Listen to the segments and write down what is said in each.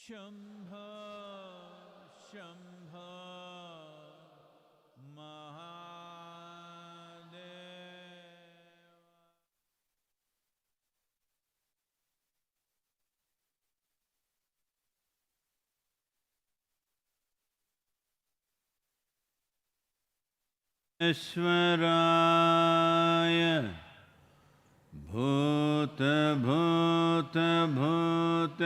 शम्भो शम्भो ईश्वराय भूत भूत भूतेश्वराय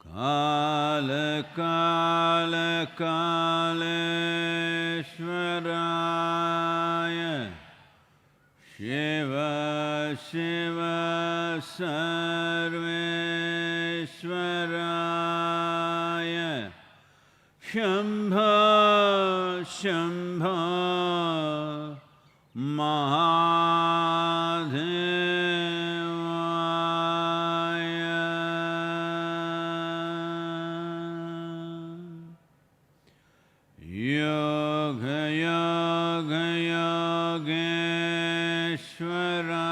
काल काल कालेश्वराय शिव शिव सर्वेश्वराय शम्भो शम्भो महादेवाय योग योग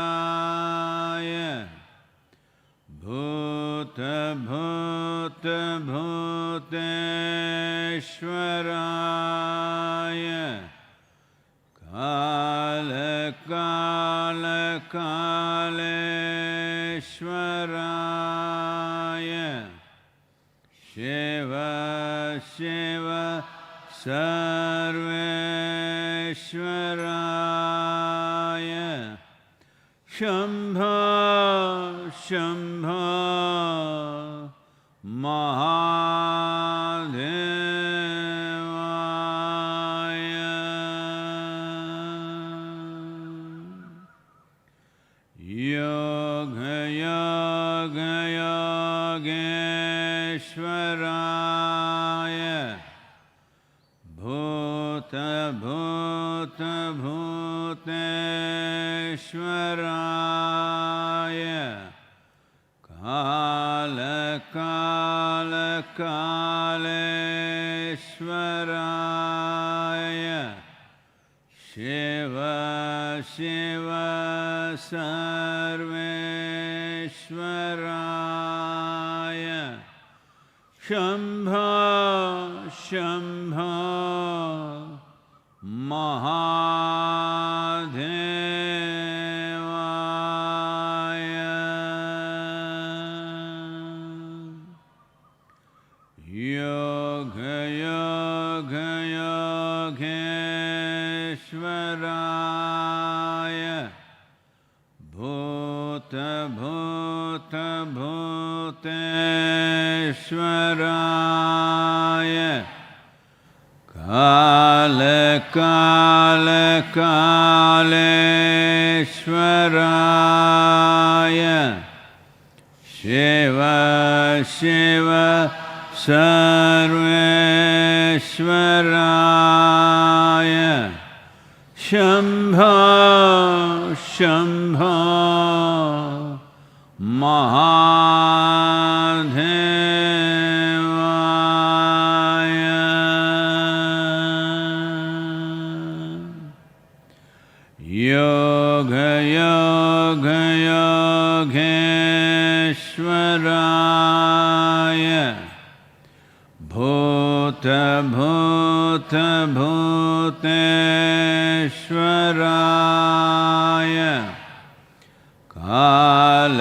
योगेश्वराय भूत भूत भूतेश्वराय काल काल कालेश्वराय शिव शिव सर्वेश्वराय शम्भो शम्भो महादेवाय योग योग योगेश्वराय भूत भूत भूतेश्वराय काल काल कालेश्वराय शिव शिव सर्वेश्वराय शम्भो शम्भो महादेवाय योग योग योगेश्वराय भूत भूत भूतेश्वराय काल काल कालेश्वराय शिव शिव सर्वेश्वराय शम्भो शम्भो महादेवाय योग योग योगेश्वराय भूत भूत भूतेश्वराय काल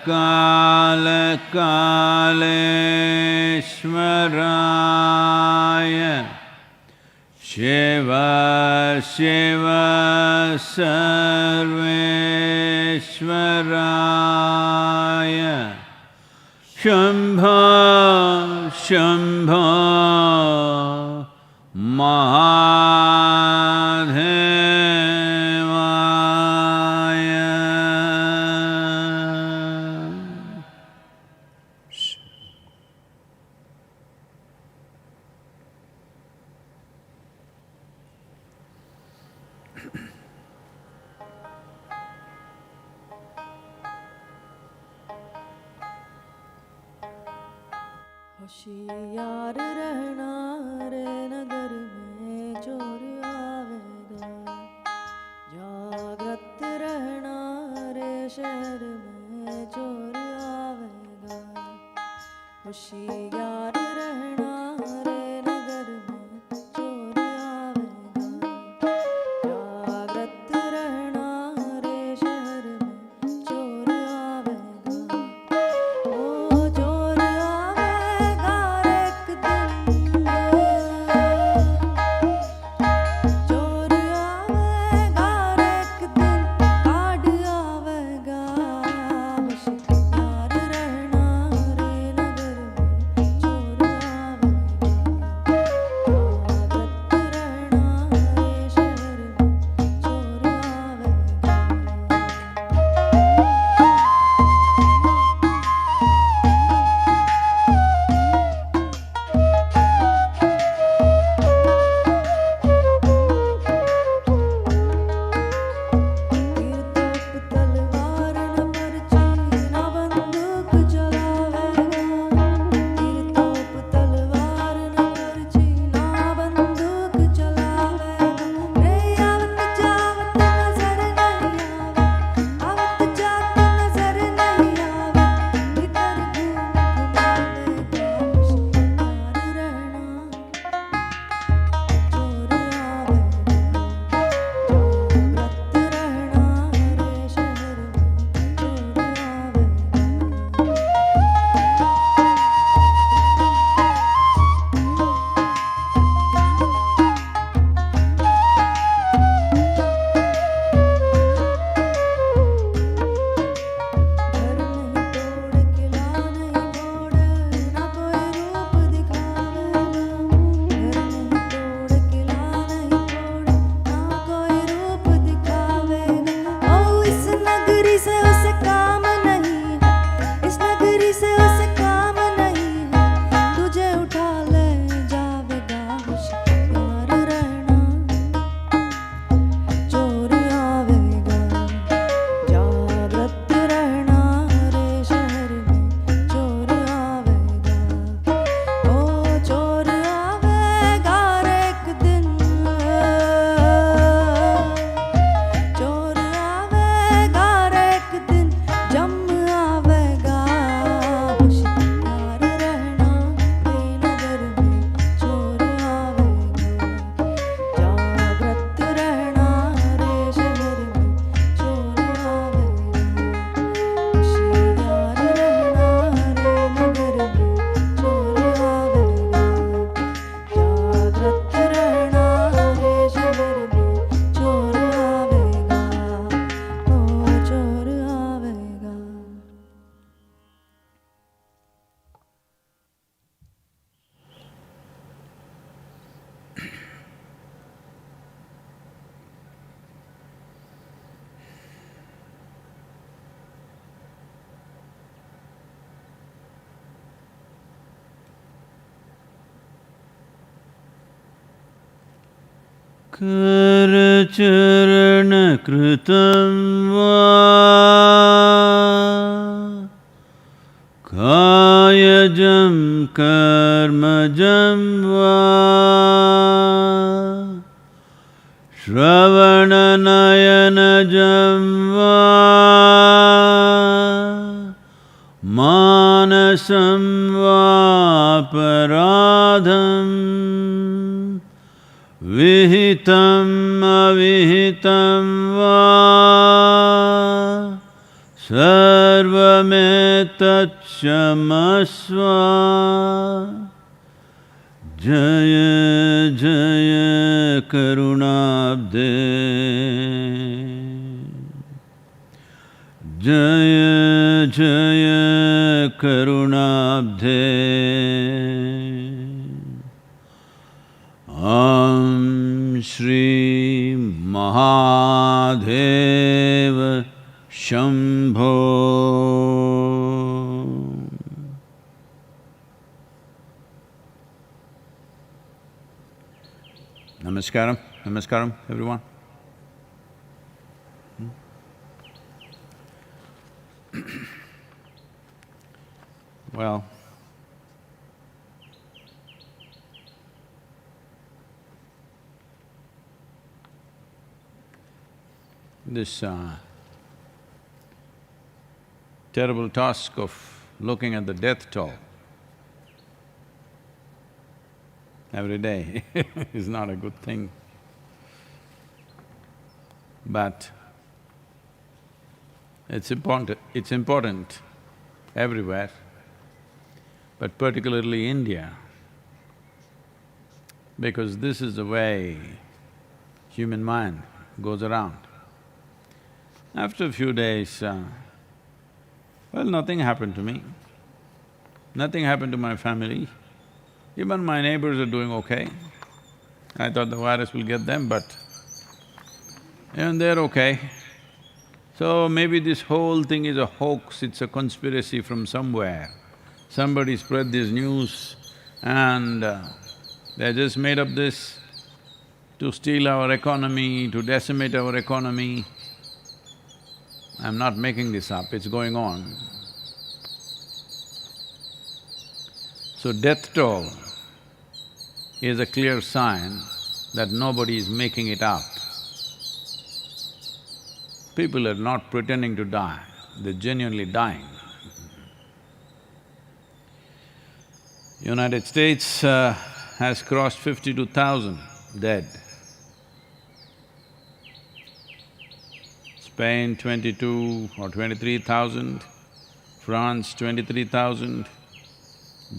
काल कालेश्वराय शिव शिव सर्वेश्वराय शम्भो शम्भो महादेवाय होशियार रहना रे नगर में चोर आवेगा, जागृत रहना रे शहर में चोर होशियार रहना रे नगर में चोर आवेगा, जागृत रहना रे शहर में चोर आवेगा, ओ चोर आवेगा एक दिन, चोर आवेगा एक दिन, काढ़ आवेगा, होशियार रहना रे नगर में चोर आवेगा, जागृत रहना रे शहर में चोर तीर तोप तलवार न पर्ची न बंदूक चलावेगा, तीर तोप तलवार न पर्ची न बंदूक चलावेगा, रे आवत जावत नजर नहीं आवे, आवत जात नजर नहीं आवे, भीतर घूम घुमावेगा, होशियार रहना चोर आवेगा, जागृत रहना रे शहर में चोर आवेगा। घर नहीं तोड़ किला नहीं तोड़ ना कोई रूप दिखावेगा, घर नहीं तोड़ किला नहीं तोड़ ना कोई रूप दिखावेगा, ओ इस नगरी से उसे काम नहीं है, इस नगरी से उसे काम नहीं है, तुझे उठा ले जावेगा, होशियार रहना चोर आवेगा, जागृत रहना रे शहर में चोर आवेगा, ओ चोर आवेगा एक दिन, चोर आवेगा एक दिन, जम आवेगा, होशियार रहना रे नगर में चोर आवेगा, जागृत रहना रे शहर में चोर आवेगा, होशियार रहना रे नगर में चोर आवेगा, जागृत रहना रे शहर में चोर आवेगा, ओ चोर आवेगा। करचरणकृतं वा कायजं कर्मजं वा श्रवणनयनजं वा मानसं वापराधम् विहितम् अविहितं वा सर्वमेतत्क्षमस्व जय जय करुणाब्धे जय जय करुणाब्धे Shri Mahadev Shambho. Namaskaram, namaskaram everyone. Well, this terrible task of looking at the death toll every day is not a good thing. But it's important everywhere, but particularly India, because this is the way human mind goes around. After a few days, well, nothing happened to me, nothing happened to my family, even my neighbors are doing okay. I thought the virus will get them, but even they're okay. So maybe this whole thing is a hoax, it's a conspiracy from somewhere. Somebody spread this news and they just made up this to steal our economy, to decimate our economy. I'm not making this up, it's going on. So death toll is a clear sign that nobody is making it up. People are not pretending to die, they're genuinely dying. United States has crossed 52,000 dead. Spain 22 or 23,000, France 23,000,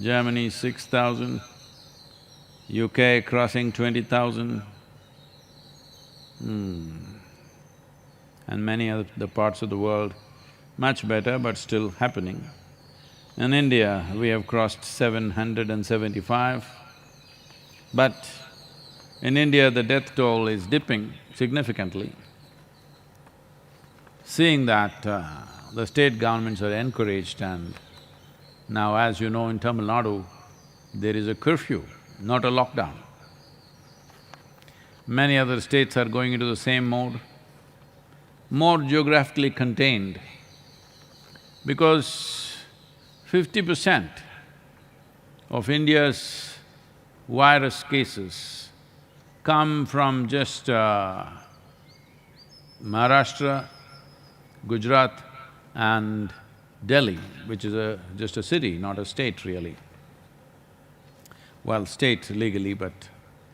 Germany 6,000, UK crossing 20,000. And many other parts of the world, much better but still happening. In India, we have crossed 775, but in India the death toll is dipping significantly. Seeing that, the state governments are encouraged, and now as you know in Tamil Nadu, there is a curfew, not a lockdown. Many other states are going into the same mode, more geographically contained, because 50% of India's virus cases come from just Maharashtra, Gujarat and Delhi, which is just a city, not a state really. Well, state legally, but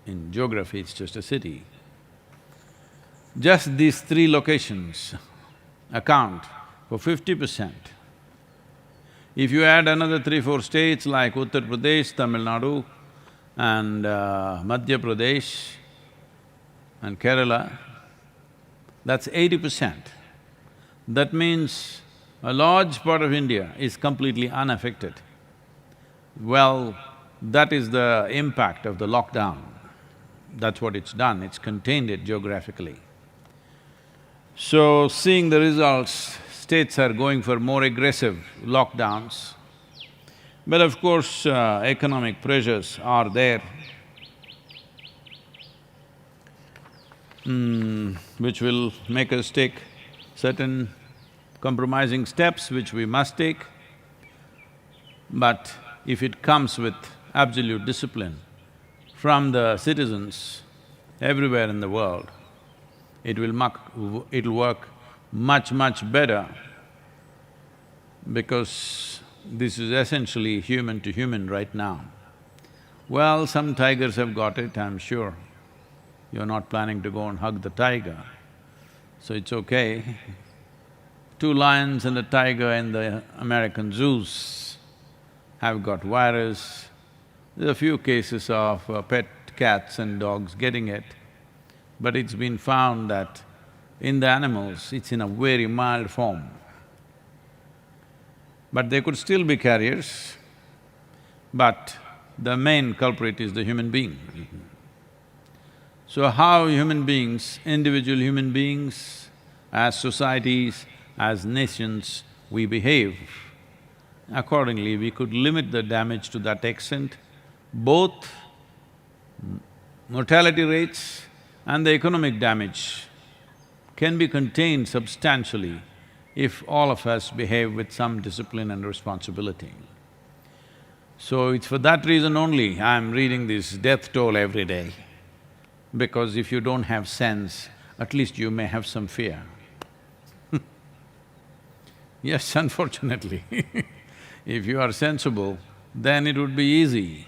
in geography it's just a city. Just these three locations account for 50%. If you add another 3-4 states like Uttar Pradesh, Tamil Nadu and Madhya Pradesh and Kerala, that's 80%. That means a large part of India is completely unaffected. Well, that is the impact of the lockdown. That's what it's done, it's contained it geographically. So, seeing the results, states are going for more aggressive lockdowns. But of course, economic pressures are there, which will make us take certain compromising steps which we must take. But if it comes with absolute discipline from the citizens everywhere in the world, it'll work much, much better, because this is essentially human to human right now. Well, some tigers have got it, I'm sure. You're not planning to go and hug the tiger, so it's okay. 2 lions and a tiger in the American zoos have got virus. There are a few cases of pet cats and dogs getting it, but it's been found that in the animals, it's in a very mild form. But they could still be carriers, but the main culprit is the human being. So how human beings, individual human beings, as societies, as nations, we behave, accordingly we could limit the damage to that extent. Both mortality rates and the economic damage can be contained substantially if all of us behave with some discipline and responsibility. So it's for that reason only I'm reading this death toll every day, because if you don't have sense, at least you may have some fear. Yes, unfortunately if you are sensible, then it would be easy.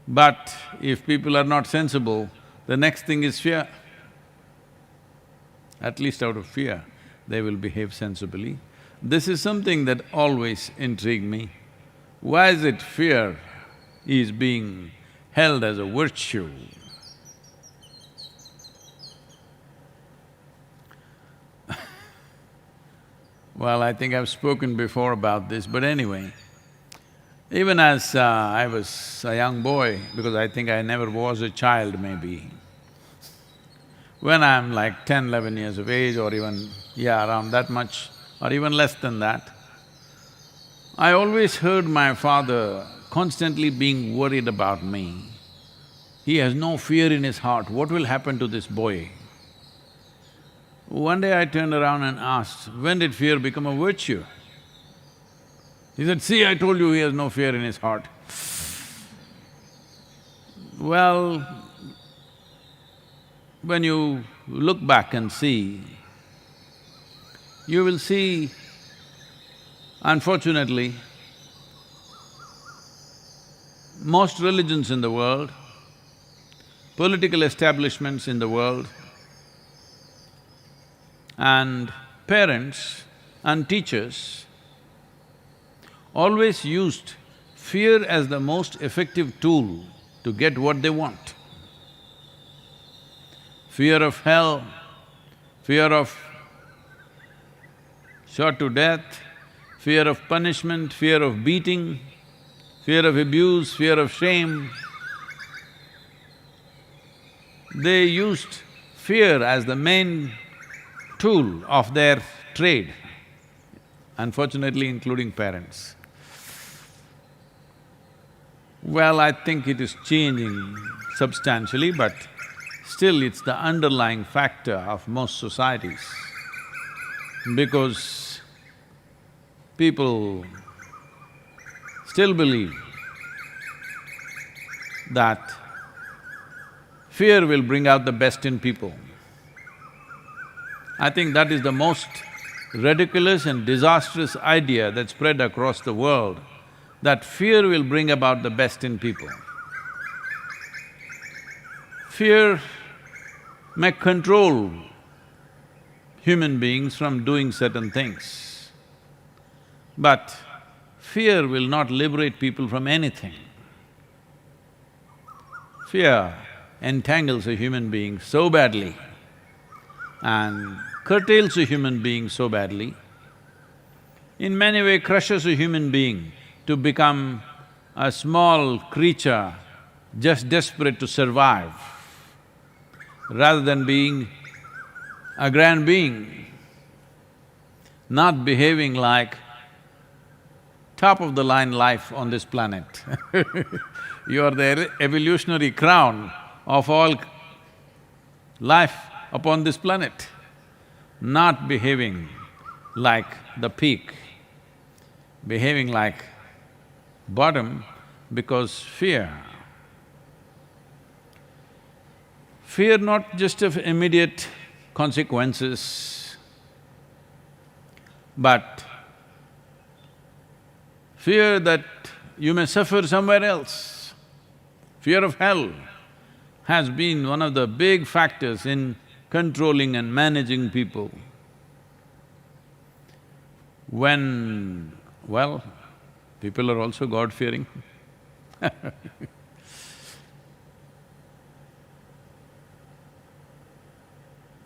But if people are not sensible, the next thing is fear. At least out of fear, they will behave sensibly. This is something that always intrigued me. Why is it fear is being held as a virtue? Well, I think I've spoken before about this, but anyway, even as I was a young boy, because I think I never was a child maybe, when I'm like 10, 11 years of age or even, around that much or even less than that, I always heard my father constantly being worried about me. He has no fear in his heart, what will happen to this boy? One day I turned around and asked, when did fear become a virtue? He said, see, I told you he has no fear in his heart. Well, when you look back and see, you will see, unfortunately, most religions in the world, political establishments in the world, and parents and teachers always used fear as the most effective tool to get what they want. Fear of hell, fear of shot to death, fear of punishment, fear of beating, fear of abuse, fear of shame. They used fear as the main tool of their trade, unfortunately including parents. Well, I think it is changing substantially, but still it's the underlying factor of most societies, because people still believe that fear will bring out the best in people. I think that is the most ridiculous and disastrous idea that spread across the world, that fear will bring about the best in people. Fear may control human beings from doing certain things, but fear will not liberate people from anything. Fear entangles a human being so badly and curtails a human being so badly, in many ways crushes a human being to become a small creature just desperate to survive, rather than being a grand being, not behaving like top-of-the-line life on this planet. You are the evolutionary crown of all life upon this planet, not behaving like the peak, behaving like bottom because fear. Fear not just of immediate consequences, but fear that you may suffer somewhere else. Fear of hell has been one of the big factors in controlling and managing people. Well, people are also God-fearing.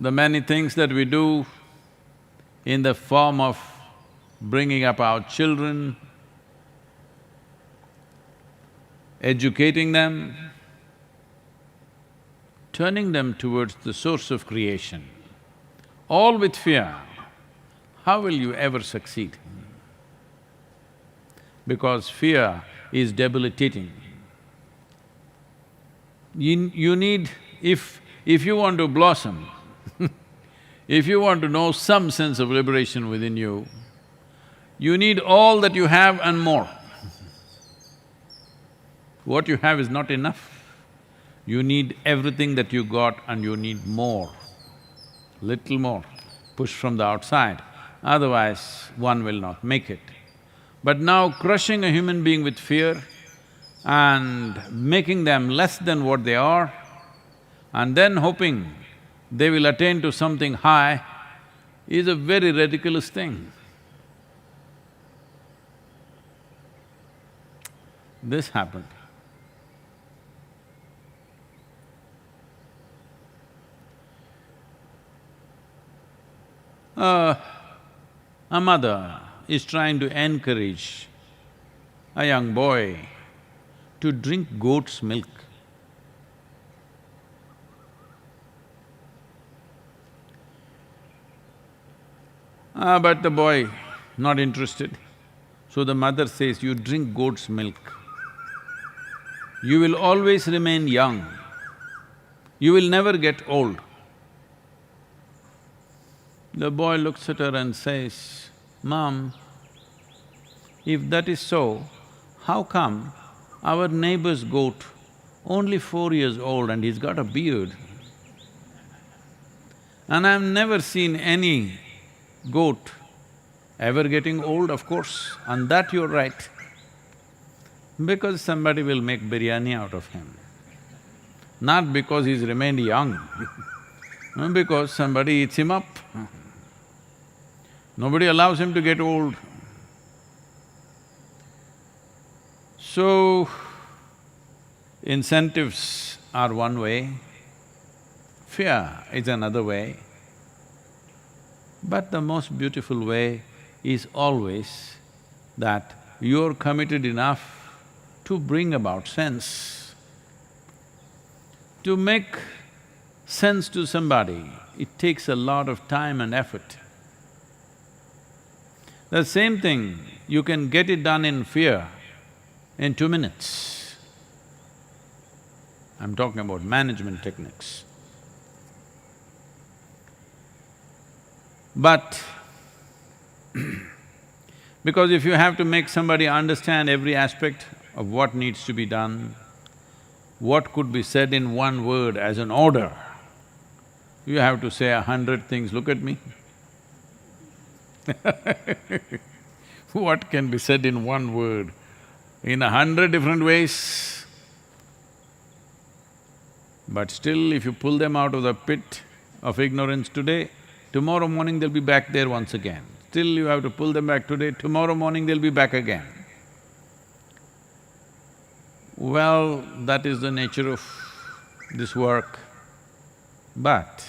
The many things that we do in the form of bringing up our children, educating them, turning them towards the source of creation, all with fear, how will you ever succeed? Because fear is debilitating. You need… if you want to blossom, if you want to know some sense of liberation within you, you need all that you have and more. What you have is not enough. You need everything that you got and you need more, little more, push from the outside, otherwise one will not make it. But now crushing a human being with fear and making them less than what they are, and then hoping they will attain to something high is a very ridiculous thing. This happened. A mother is trying to encourage a young boy to drink goat's milk. But the boy not interested. So the mother says, you drink goat's milk, you will always remain young, you will never get old. The boy looks at her and says, Mom, if that is so, how come our neighbor's goat, only 4 years old and he's got a beard, and I've never seen any goat ever getting old, of course, and that you're right, because somebody will make biryani out of him. Not because he's remained young, because somebody eats him up. Nobody allows him to get old. So, incentives are one way, fear is another way, but the most beautiful way is always that you're committed enough to bring about sense. To make sense to somebody, it takes a lot of time and effort. The same thing, you can get it done in fear in 2 minutes. I'm talking about management techniques. But because if you have to make somebody understand every aspect of what needs to be done, what could be said in one word as an order, you have to say 100 things, look at me. What can be said in one word? In 100 different ways. But still, if you pull them out of the pit of ignorance today, tomorrow morning they'll be back there once again. Still you have to pull them back today, tomorrow morning they'll be back again. Well, that is the nature of this work. But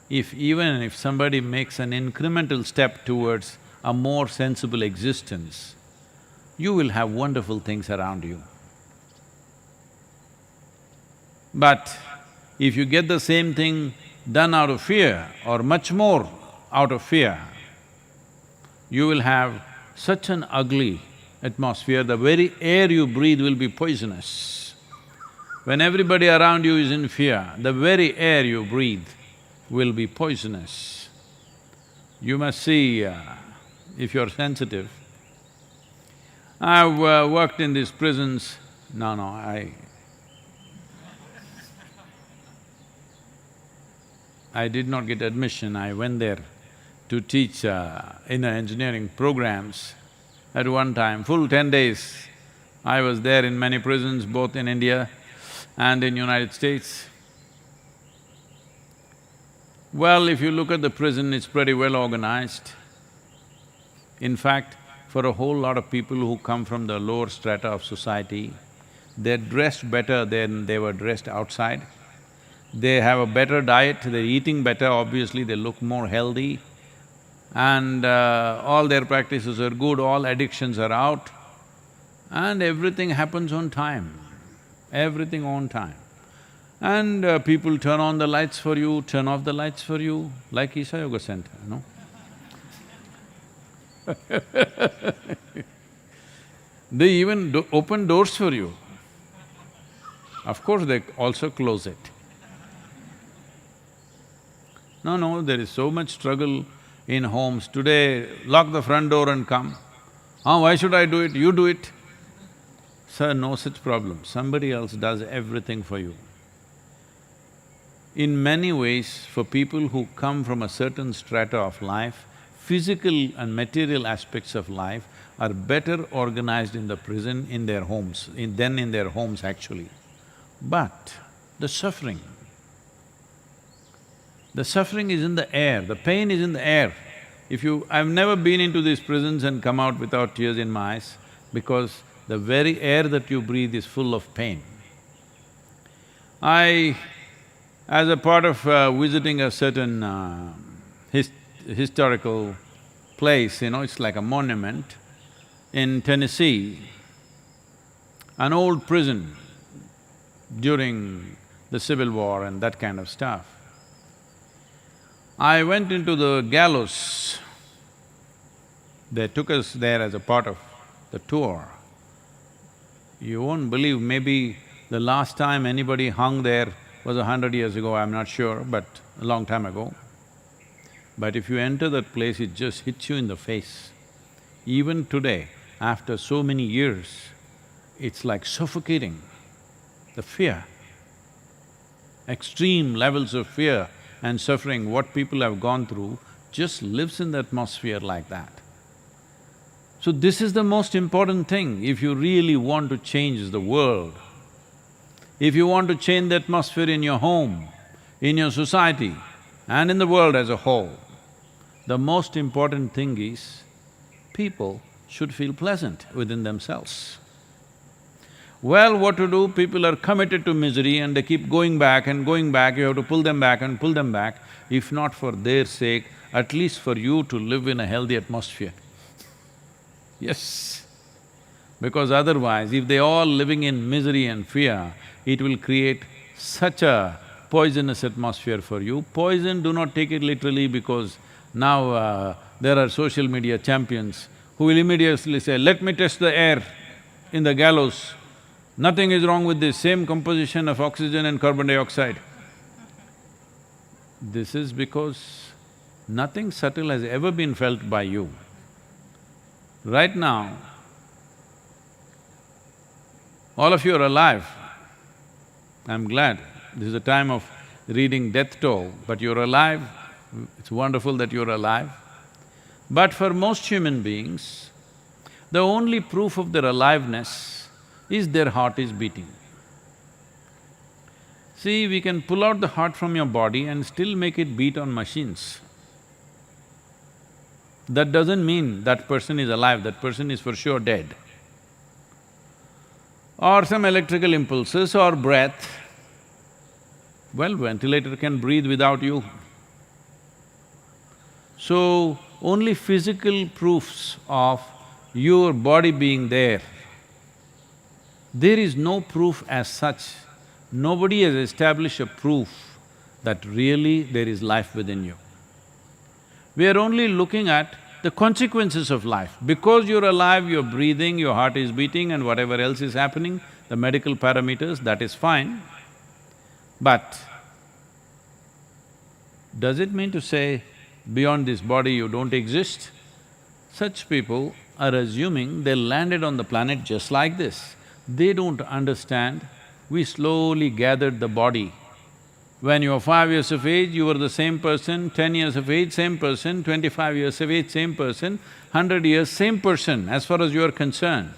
even if somebody makes an incremental step towards a more sensible existence, you will have wonderful things around you. But if you get the same thing done out of fear or much more out of fear, you will have such an ugly atmosphere, the very air you breathe will be poisonous. When everybody around you is in fear, the very air you breathe will be poisonous. You must see, if you're sensitive. I've worked in these prisons, I did not get admission, I went there to teach in engineering programs. At one time, full 10 days, I was there in many prisons, both in India and in United States. Well, if you look at the prison, it's pretty well organized. In fact, for a whole lot of people who come from the lower strata of society, they're dressed better than they were dressed outside. They have a better diet, they're eating better, obviously they look more healthy, and all their practices are good, all addictions are out, and everything happens on time, everything on time. And people turn on the lights for you, turn off the lights for you, like Isha Yoga Center, no? They even open doors for you. Of course, they also close it. No, there is so much struggle in homes. Today, lock the front door and come. Why should I do it? You do it. Sir, no such problem. Somebody else does everything for you. In many ways, for people who come from a certain strata of life, physical and material aspects of life are better organized in the prison in their homes, than in their homes actually. But the suffering is in the air, the pain is in the air. I've never been into these prisons and come out without tears in my eyes because the very air that you breathe is full of pain. As a part of visiting a certain historical place, it's like a monument in Tennessee, an old prison during the Civil War and that kind of stuff. I went into the gallows. They took us there as a part of the tour. You won't believe, maybe the last time anybody hung there was 100 years ago, I'm not sure, but a long time ago. But if you enter that place, it just hits you in the face. Even today, after so many years, it's like suffocating. The fear, extreme levels of fear and suffering, what people have gone through, just lives in the atmosphere like that. So this is the most important thing if you really want to change the world. If you want to change the atmosphere in your home, in your society and in the world as a whole, the most important thing is people should feel pleasant within themselves. Well, what to do? People are committed to misery and they keep going back and going back, you have to pull them back and pull them back, if not for their sake, at least for you to live in a healthy atmosphere. Yes, because otherwise, if they're all living in misery and fear, it will create such a poisonous atmosphere for you. Poison, do not take it literally because now there are social media champions who will immediately say, let me test the air in the gallows. Nothing is wrong with this, same composition of oxygen and carbon dioxide. This is because nothing subtle has ever been felt by you. Right now, all of you are alive. I'm glad. This is a time of reading death toll, but you're alive. It's wonderful that you're alive. But for most human beings, the only proof of their aliveness is their heart is beating. See, we can pull out the heart from your body and still make it beat on machines. That doesn't mean that person is alive, that person is for sure dead. Or some electrical impulses or breath. Well, ventilator can breathe without you. So, only physical proofs of your body being there. There is no proof as such. Nobody has established a proof that really there is life within you. We are only looking at the consequences of life. Because you're alive, you're breathing, your heart is beating and whatever else is happening, the medical parameters, that is fine. But does it mean to say beyond this body you don't exist? Such people are assuming they landed on the planet just like this. They don't understand, we slowly gathered the body. When you were 5 years of age, you were the same person, 10 years of age, same person, 25 years of age, same person, 100 years, same person, as far as you are concerned.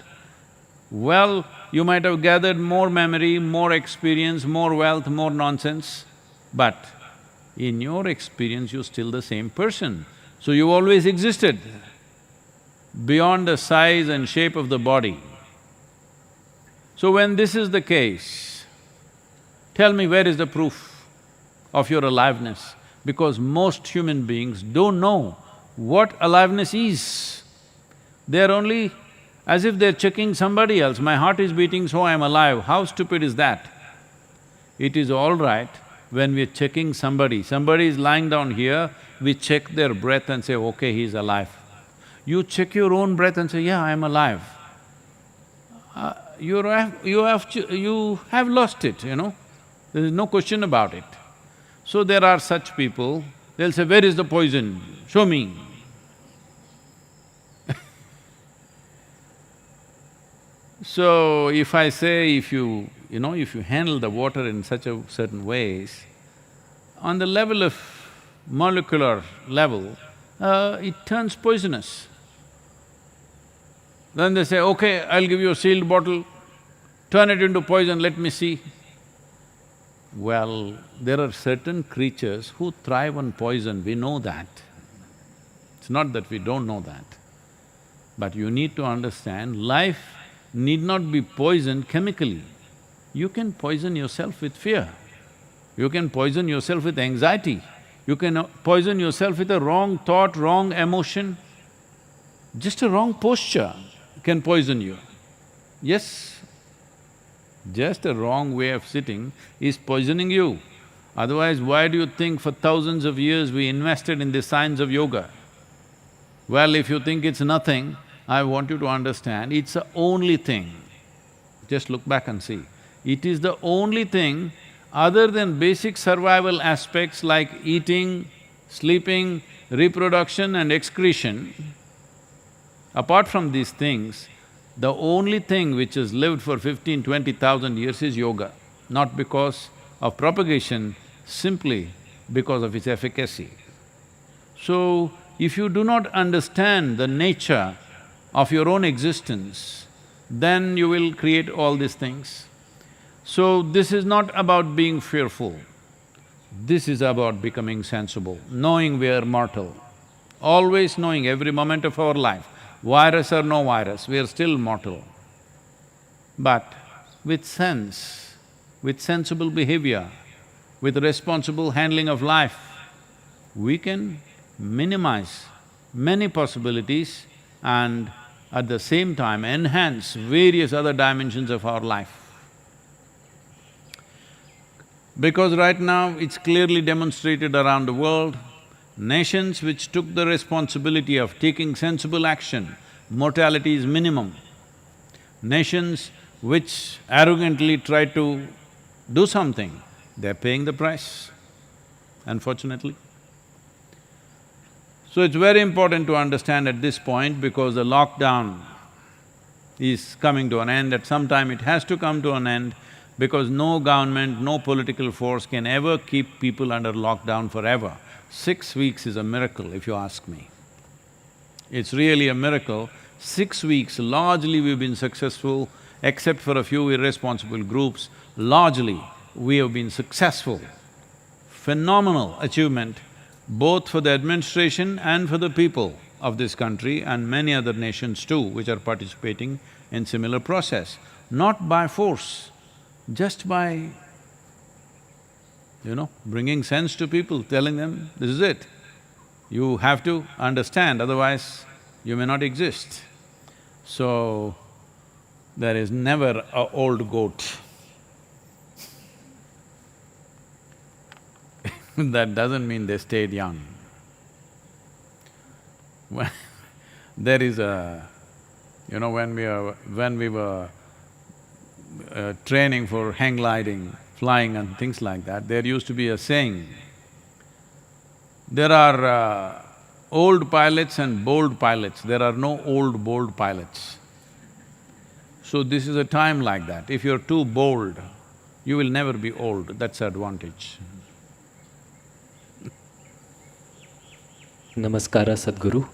Well, you might have gathered more memory, more experience, more wealth, more nonsense, but in your experience, you're still the same person. So you've always existed beyond the size and shape of the body. So when this is the case, tell me where is the proof of your aliveness? Because most human beings don't know what aliveness is. They're only as if they're checking somebody else, my heart is beating so I'm alive. How stupid is that? It is all right when we're checking somebody is lying down here, we check their breath and say, okay, he's alive. You check your own breath and say, yeah, I'm alive. You have lost it, there is no question about it. So there are such people, they'll say, where is the poison? Show me. So if I say, if you handle the water in such a certain ways, on the level of molecular level, it turns poisonous. Then they say, okay, I'll give you a sealed bottle, turn it into poison, let me see. Well, there are certain creatures who thrive on poison, we know that. It's not that we don't know that. But you need to understand, life need not be poisoned chemically. You can poison yourself with fear. You can poison yourself with anxiety. You can poison yourself with a wrong thought, wrong emotion. Just a wrong posture can poison you. Yes, just a wrong way of sitting is poisoning you. Otherwise, why do you think for thousands of years we invested in the science of yoga? Well, if you think it's nothing, I want you to understand, it's the only thing. Just look back and see. It is the only thing other than basic survival aspects like eating, sleeping, reproduction and excretion. Apart from these things, the only thing which has lived for 15, 20,000 years is yoga. Not because of propagation, simply because of its efficacy. So, if you do not understand the nature of your own existence, then you will create all these things. So, this is not about being fearful, this is about becoming sensible, knowing we are mortal, always knowing every moment of our life, virus or no virus, we are still mortal. But with sense, with sensible behavior, with responsible handling of life, we can minimize many possibilities and at the same time enhance various other dimensions of our life. Because right now it's clearly demonstrated around the world, nations which took the responsibility of taking sensible action, mortality is minimum. Nations which arrogantly try to do something, they're paying the price, unfortunately. So it's very important to understand at this point because the lockdown is coming to an end, at some time it has to come to an end because no government, no political force can ever keep people under lockdown forever. 6 weeks is a miracle, if you ask me. It's really a miracle. 6 weeks, largely we've been successful, except for a few irresponsible groups, largely we have been successful. Phenomenal achievement, both for the administration and for the people of this country and many other nations too, which are participating in similar process. Not by force, just by, bringing sense to people, telling them, this is it. You have to understand, otherwise you may not exist. So, there is never a old goat. That doesn't mean they stayed young. There is a… when we were training for hang gliding, flying and things like that, there used to be a saying, there are old pilots and bold pilots, there are no old, bold pilots. So this is a time like that. If you're too bold, you will never be old, that's the advantage. Namaskara Sadhguru,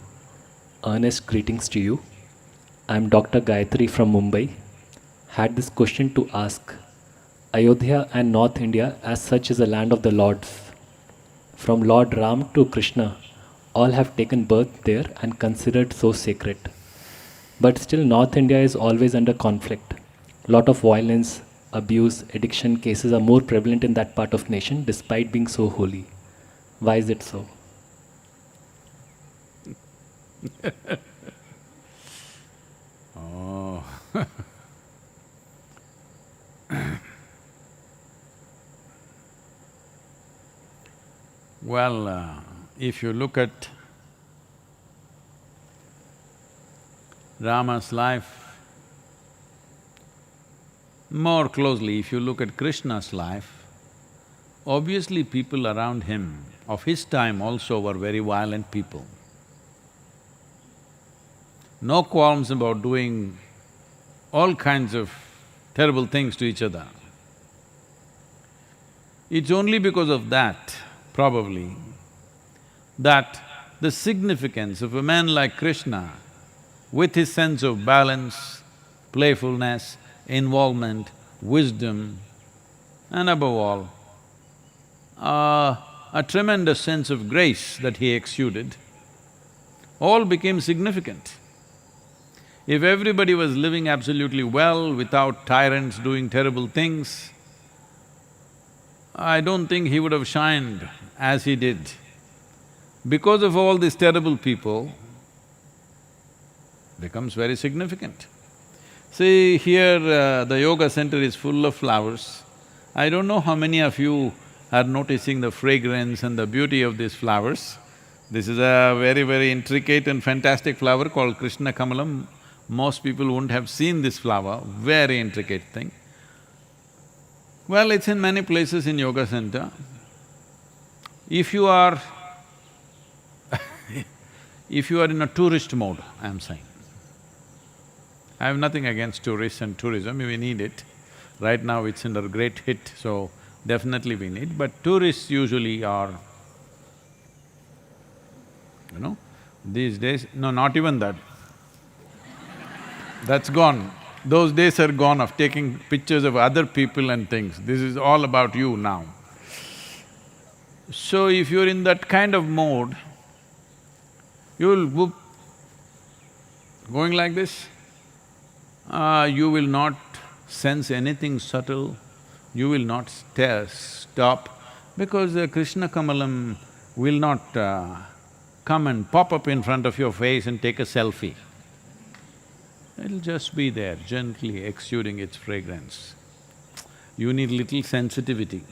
earnest greetings to you. I'm Dr. Gayatri from Mumbai. Had this question to ask. Ayodhya and North India as such is a land of the lords. From Lord Ram to Krishna, all have taken birth there and considered so sacred. But still North India is always under conflict. Lot of violence, abuse, addiction cases are more prevalent in that part of nation despite being so holy. Why is it so? Oh Well, if you look at Rama's life more closely, if you look at Krishna's life, obviously people around him of his time also were very violent people. No qualms about doing all kinds of terrible things to each other. It's only because of that, probably, that the significance of a man like Krishna with his sense of balance, playfulness, involvement, wisdom, and above all, a tremendous sense of grace that he exuded, all became significant. If everybody was living absolutely well without tyrants doing terrible things, I don't think he would have shined as he did. Because of all these terrible people, becomes very significant. See, here the yoga center is full of flowers. I don't know how many of you are noticing the fragrance and the beauty of these flowers. This is a very, very intricate and fantastic flower called Krishna Kamalam. Most people wouldn't have seen this flower, very intricate thing. Well, it's in many places in yoga center. If you are if you are in a tourist mode, I'm saying, I have nothing against tourists and tourism, we need it. Right now it's under a great hit, so definitely we need, but tourists usually are, these days, no, not even that. That's gone. Those days are gone of taking pictures of other people and things. This is all about you now. So if you're in that kind of mode, you'll whoop, going like this, you will not sense anything subtle, you will not stop, because Krishna Kamalam will not come and pop up in front of your face and take a selfie. It'll just be there, gently exuding its fragrance. You need little sensitivity.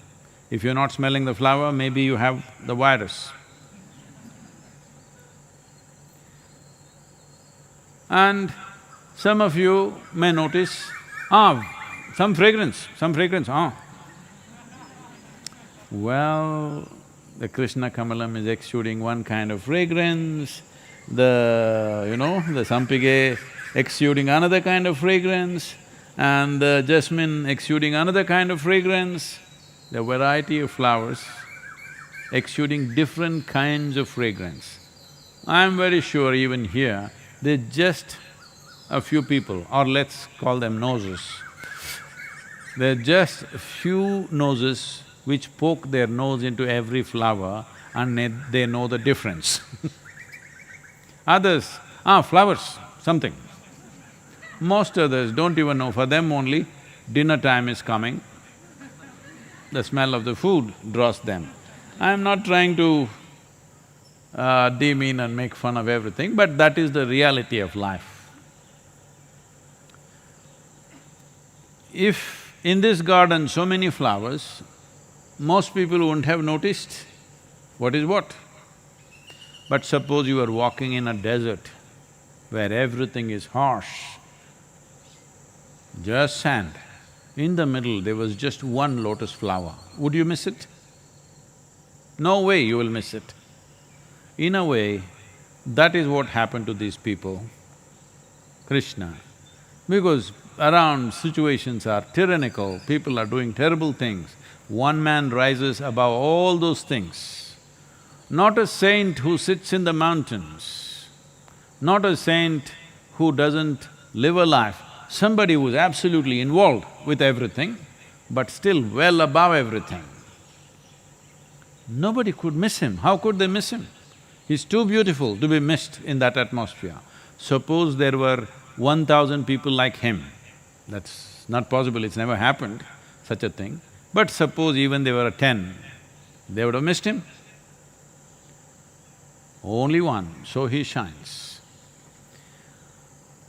If you're not smelling the flower, maybe you have the virus. And some of you may notice, some fragrance, Well, the Krishna Kamalam is exuding one kind of fragrance, the Sampige exuding another kind of fragrance, and the jasmine exuding another kind of fragrance. The variety of flowers exuding different kinds of fragrance. I'm very sure even here, they're just a few people, or let's call them noses. They're just a few noses which poke their nose into every flower and they know the difference. Others, flowers, something. Most others don't even know, for them only dinner time is coming, the smell of the food draws them. I'm not trying to demean and make fun of everything, but that is the reality of life. If in this garden so many flowers, most people wouldn't have noticed what is what. But suppose you are walking in a desert where everything is harsh, just sand. In the middle, there was just one lotus flower. Would you miss it? No way you will miss it. In a way, that is what happened to these people, Krishna. Because around situations are tyrannical, people are doing terrible things, one man rises above all those things. Not a saint who sits in the mountains, not a saint who doesn't live a life, somebody who's absolutely involved with everything, but still well above everything. Nobody could miss him. How could they miss him? He's too beautiful to be missed in that atmosphere. Suppose there were 1,000 people like him, that's not possible, it's never happened, such a thing. But suppose even there were 10, they would have missed him. Only one, so he shines.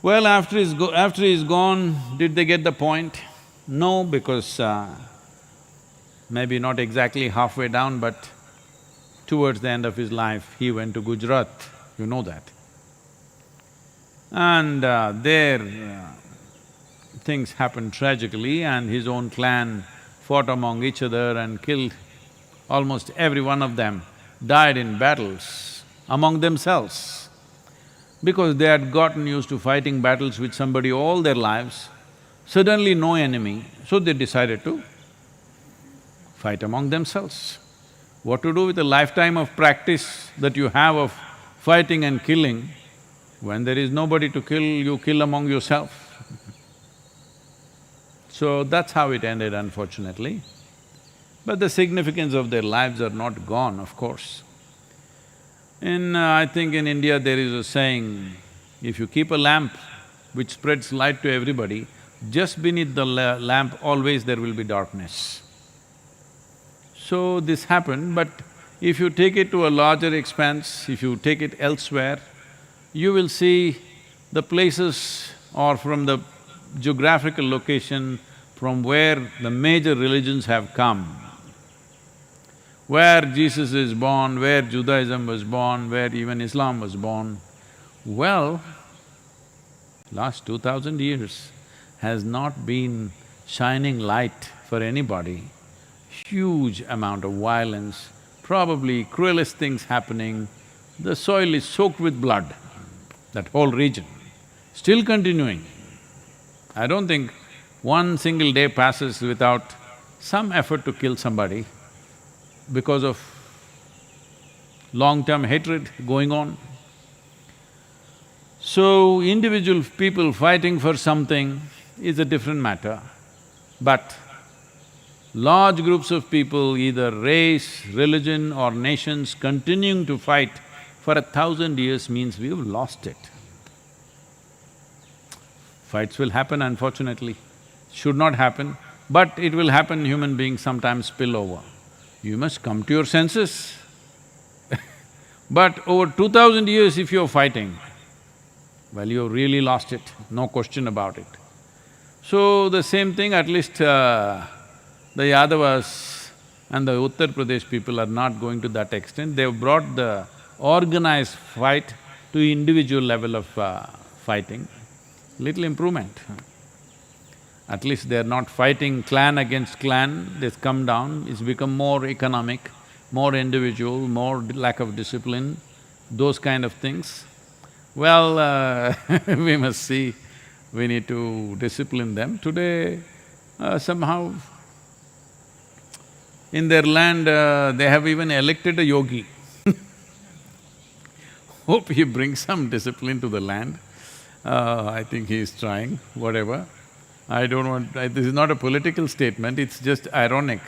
Well, after he's gone, did they get the point? No, because maybe not exactly halfway down, but towards the end of his life, he went to Gujarat, you know that. And there things happened tragically and his own clan fought among each other and killed almost every one of them, died in battles among themselves. Because they had gotten used to fighting battles with somebody all their lives, suddenly no enemy, so they decided to fight among themselves. What to do with a lifetime of practice that you have of fighting and killing? When there is nobody to kill, you kill among yourself. So that's how it ended, unfortunately. But the significance of their lives are not gone, of course. I think in India there is a saying, if you keep a lamp which spreads light to everybody, just beneath the lamp always there will be darkness. So this happened, but if you take it to a larger expanse, if you take it elsewhere, you will see the places or from the geographical location from where the major religions have come, where Jesus is born, where Judaism was born, where even Islam was born. Well, last 2000 years has not been shining light for anybody. Huge amount of violence, probably cruelest things happening. The soil is soaked with blood, that whole region, still continuing. I don't think one single day passes without some effort to kill somebody because of long-term hatred going on. So, individual people fighting for something is a different matter, but large groups of people, either race, religion or nations continuing to fight for 1,000 years means we've lost it. Fights will happen, unfortunately. Should not happen, but it will happen. Human beings sometimes spill over. You must come to your senses. But over 2000 years if you're fighting, well, you've really lost it, no question about it. So the same thing, at least the Yadavas and the Uttar Pradesh people are not going to that extent. They've brought the organized fight to individual level of fighting, little improvement. At least they're not fighting clan against clan, they've come down, it's become more economic, more individual, more lack of discipline, those kind of things. Well, we must see, we need to discipline them. Today, somehow, in their land, they have even elected a yogi. Hope he brings some discipline to the land. I think he is trying, whatever. I don't want… this is not a political statement, it's just ironic.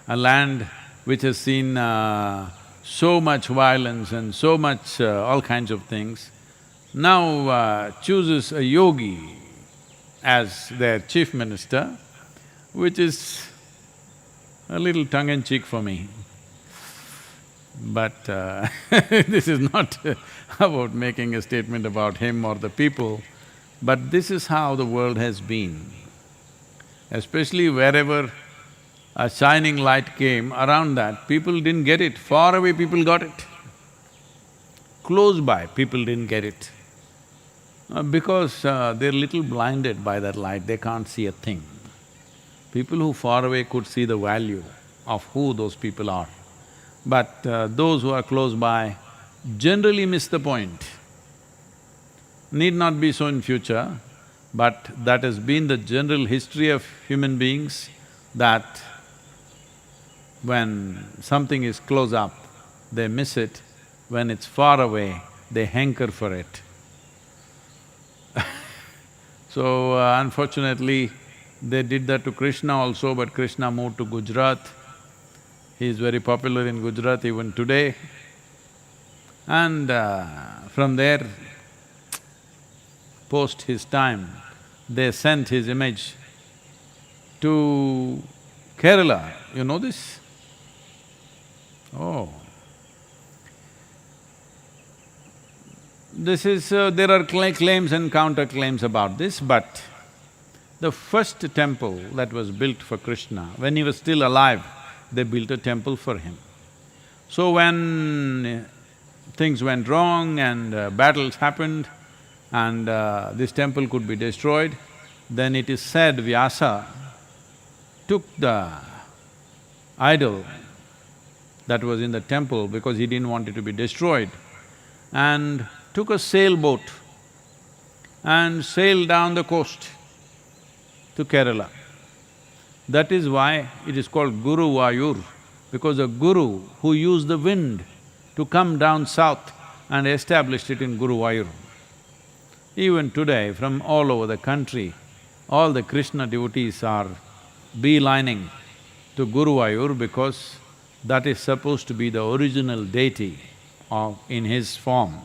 A land which has seen so much violence and so much all kinds of things, now chooses a yogi as their chief minister, which is a little tongue-in-cheek for me. But this is not about making a statement about him or the people, but this is how the world has been. Especially wherever a shining light came, around that, people didn't get it. Far away people got it. Close by, people didn't get it. Because they're little blinded by that light, they can't see a thing. People who far away could see the value of who those people are. But those who are close by generally miss the point. Need not be so in future, but that has been the general history of human beings, that when something is close up, they miss it. When it's far away, they hanker for it. So, unfortunately, they did that to Krishna also, but Krishna moved to Gujarat. He is very popular in Gujarat even today. And from there, post his time, they sent his image to Kerala. You know this? Oh. This is… there are claims and counterclaims about this, but the first temple that was built for Krishna, when he was still alive, they built a temple for him. So when things went wrong and battles happened and this temple could be destroyed, then it is said Vyasa took the idol that was in the temple because he didn't want it to be destroyed, and took a sailboat and sailed down the coast to Kerala. That is why it is called Guru Vayur, because a guru who used the wind to come down south and established it in Guru Vayur. Even today, from all over the country, all the Krishna devotees are beelining to Guruvayur because that is supposed to be the original deity in his form.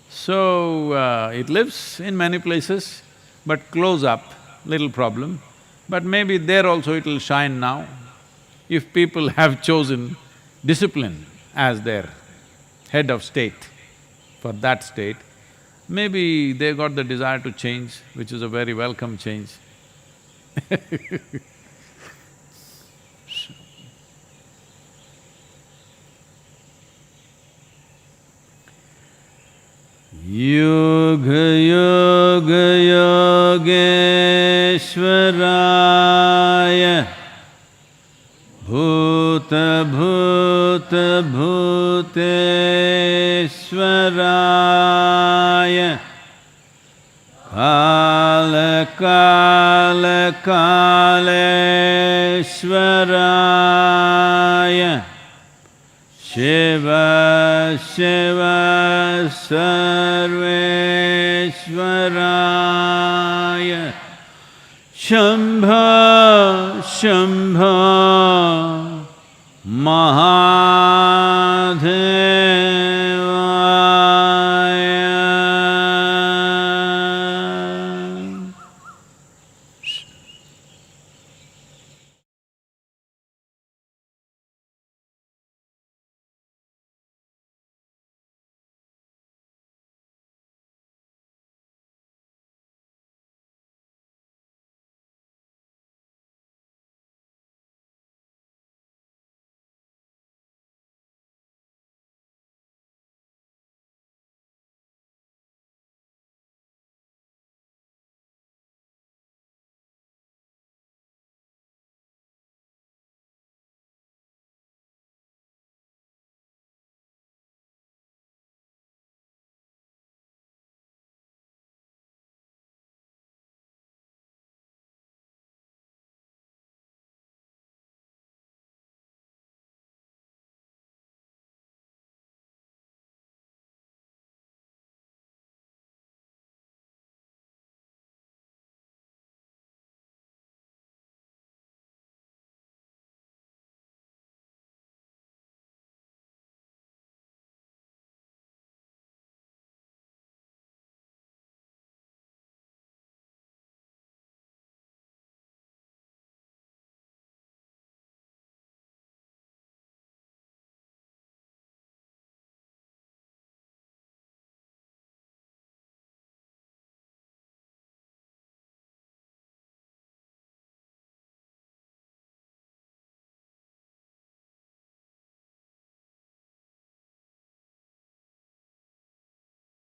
So, it lives in many places, but close up, little problem. But maybe there also it'll shine now. If people have chosen discipline as their head of state for that state, maybe they got the desire to change, which is a very welcome change. Yoga Yoga Yogeshwaraya Bhuta Bhuta Bhuteshwaraya Kala Kala Kaleshwaraya Shiva Shiva Sarveshwaraya Shambha Shambha Maha